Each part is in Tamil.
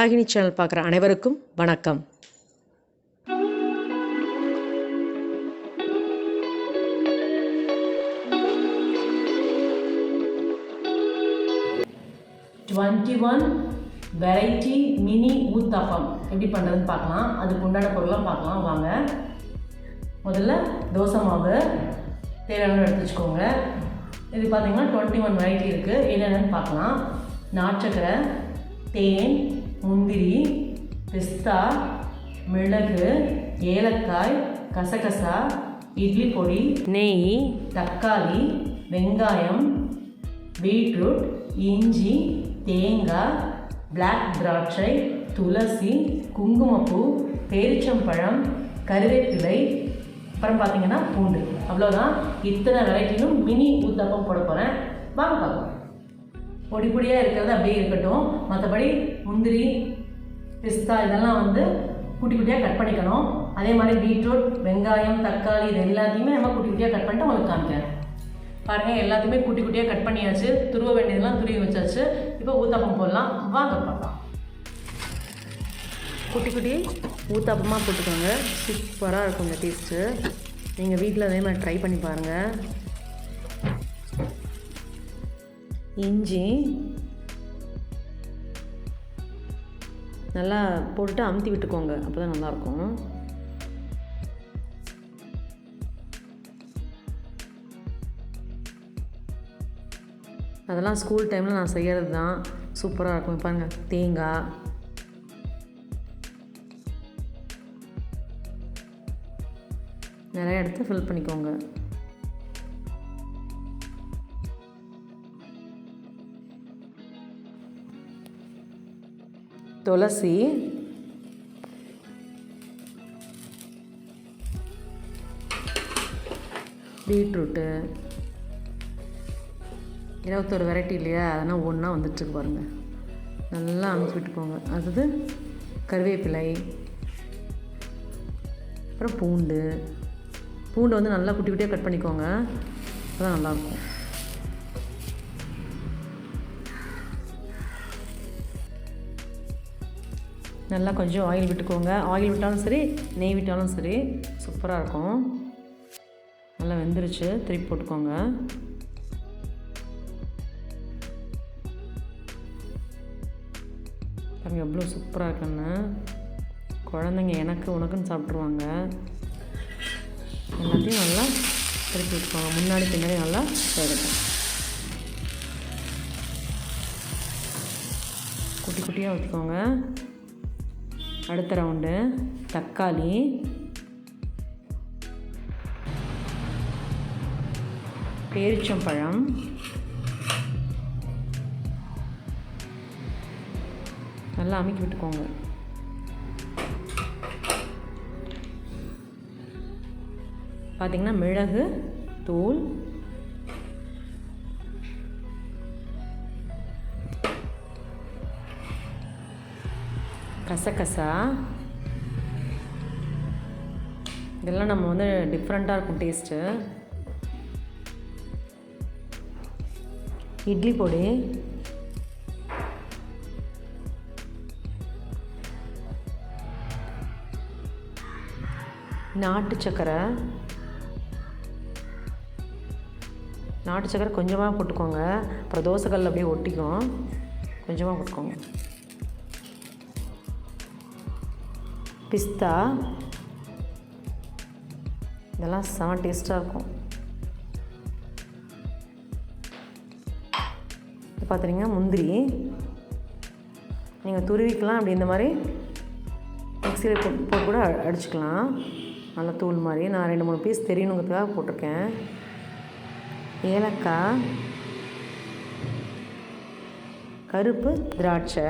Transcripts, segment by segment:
மந்தாகினி சேனல் பார்க்குற அனைவருக்கும் வணக்கம். வெரைட்டி மினி ஊத்தாப்பம் எப்படி பண்ணுறதுன்னு பார்க்கலாம். அதுக்கு உண்டான பொருளாக பார்க்கலாம் வாங்க. முதல்ல தோசை மாவு தேவையான எடுத்து வச்சுக்கோங்க. இது பார்த்திங்கன்னா 21 வெரைட்டி இருக்குது. என்னென்னு பார்க்கலாம். நாட்டுச்சக்கரை, தேன், முந்திரி, பிஸ்தா, மிளகு, ஏலக்காய், கசகசா, இட்லி பொடி, நெய், தக்காளி, வெங்காயம், பீட்ரூட், இஞ்சி, தேங்காய், பிளாக் திராட்சை, துளசி, குங்குமப்பூ, பேரிச்சம்பழம், கருவேப்பிலை, அப்புறம் பார்த்திங்கன்னா பூண்டு. அவ்வளோதான். இத்தனை வெரைட்டிலும் மினி ஊத்தாப்பம் போட போகிறேன். வாங்க பார்க்கலாம். பொடி பொடியாக இருக்கிறது அப்படியே இருக்கட்டும். மற்றபடி முந்திரி, பிஸ்தா இதெல்லாம் குட்டி குட்டியாக கட் பண்ணிக்கணும். அதே மாதிரி பீட்ரூட், வெங்காயம், தக்காளி இது எல்லாத்தையுமே நம்ம குட்டி குட்டியாக கட் பண்ணிட்டு உங்களுக்கு காமிக்கிறேன். பாருங்கள், எல்லாத்தையுமே குட்டி குட்டியாக கட் பண்ணியாச்சு. துருவ வேண்டியதெல்லாம் துருவி வச்சாச்சு. இப்போ ஊத்தாப்பம் போடலாம். வாங்க பார்க்கலாம். குட்டி குட்டி ஊத்தாப்பமாக போட்டுக்கோங்க. சூப்பராக இருக்கும் இந்த டேஸ்ட்டு. நீங்கள் வீட்டில் அதே மாதிரி ட்ரை பண்ணி பாருங்கள். இஞ்சி நல்லா போட்டுட்டு அமுத்தி விட்டுக்கோங்க, அப்போ தான் நல்லாயிருக்கும். அதெல்லாம் ஸ்கூல் டைமில் நான் செய்கிறது தான். சூப்பராக இருக்கும். பாருங்கள், தேங்காய், நிறைய எடுத்து ஃபில் பண்ணிக்கோங்க. துளசி, பீட்ரூட்டு, 21 வெரைட்டி இல்லையா, அதெல்லாம் ஒன்றா வந்துட்டுருக்கு பாருங்கள். நல்லா அமுச்சு விட்டுக்கோங்க. அடுத்தது கருவேப்பிலை, அப்புறம் பூண்டு. பூண்டு நல்லா குட்டி குட்டியாக கட் பண்ணிக்கோங்க, அதுதான் நல்லாயிருக்கும். நல்லா கொஞ்சம் ஆயில் விட்டுக்கோங்க. ஆயில் விட்டாலும் சரி, நெய் விட்டாலும் சரி, சூப்பராக இருக்கும். நல்லா வெந்துருச்சு. திருப்பி போட்டுக்கோங்க. பாருங்கள் எவ்வளோ சூப்பராக இருக்குன்னு. குழந்தைங்க எனக்கு உனக்குன்னு சாப்பிட்ருவாங்க. எல்லாத்தையும் நல்லா திருப்பி விட்டுக்கோங்க. முன்னாடி பின்னாடி நல்லா வேகட்டும். குட்டி குட்டியாக ஊற்றிக்கோங்க. அடுத்த ரவுண்டு தக்காளி, பேரிச்சம்பழம், நல்லா அமுக்கி விட்டுக்கோங்க. பார்த்திங்கன்னா மிளகு தூள், கசகசா, இதெல்லாம் நம்ம டிஃப்ரெண்ட்டாக இருக்கும் டேஸ்ட்டு. இட்லி பொடி, நாட்டு சக்கரை கொஞ்சமாக போட்டுக்கோங்க. அப்புறம் தோசைக்கல்ல அப்படியே ஒட்டிக்கும். கொஞ்சமாக போட்டுக்கோங்க. பிஸ்தா, இதெல்லாம் செம டேஸ்ட்டாக இருக்கும். இப்போ பார்த்துட்டிங்கன்னா முந்திரி நீங்கள் துருவிக்கலாம். அப்படி இந்த மாதிரி மிக்சியில் போட்டு கூட அடிச்சுக்கலாம். நல்லா தூள் மாதிரி. நான் 2-3 பீஸ் தெரியணுங்கிறதுக்காக போட்டிருக்கேன். ஏலக்காய், கருப்பு திராட்சை,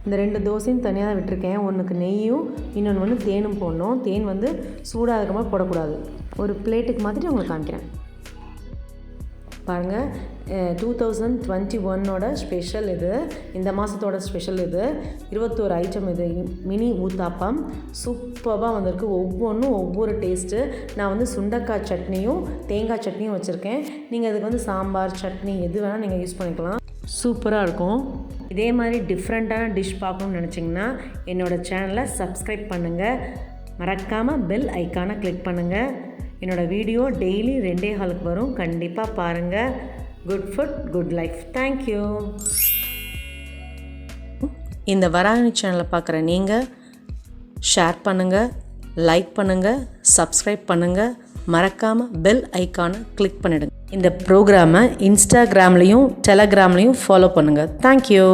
இந்த 2 தோசையும் தனியாக விட்டுருக்கேன். ஒன்றுக்கு நெய்யும் இன்னொன்று தேனும் போடணும். தேன் சூடாக இருக்கிற மாதிரி போடக்கூடாது. ஒரு பிளேட்டுக்கு மாற்றிட்டு உங்களுக்கு காமிக்கிறேன். பாருங்கள் 2021ஓட ஸ்பெஷல் இது, இந்த மாதத்தோட ஸ்பெஷல் இது. 21 ஐட்டம் இது, மினி ஊத்தாப்பம். சூப்பராக வந்திருக்கு, ஒவ்வொன்றும் ஒவ்வொரு டேஸ்ட்டு. நான் வந்து சுண்டக்காய் சட்னியும் தேங்காய் சட்னியும் வச்சுருக்கேன். நீங்கள் அதுக்கு வந்து சாம்பார் சட்னி எது வேணால் நீங்கள் யூஸ் பண்ணிக்கலாம். சூப்பராக இருக்கும். இதே மாதிரி டிஃப்ரெண்ட்டான டிஷ் பார்க்கணுன்னு நினச்சிங்கன்னா என்னோடய சேனலை சப்ஸ்கிரைப் பண்ணுங்கள். மறக்காமல் பெல் ஐக்கானை கிளிக் பண்ணுங்கள். என்னோடய வீடியோ டெய்லி 2:15 வரும், கண்டிப்பாக பாருங்கள். Good food good life. Thank you. இந்த வராணி சேனலை பார்க்குற நீங்கள் ஷேர் பண்ணுங்கள், லைக் பண்ணுங்கள், சப்ஸ்கிரைப் பண்ணுங்கள். மறக்காமல் பெல் ஐக்கானை கிளிக் பண்ணிடுங்க. இந்த ப்ரோக்ராமை இன்ஸ்டாகிராம்லேயும் டெலகிராம்லேயும் ஃபாலோ பண்ணுங்கள். தேங்க்யூ.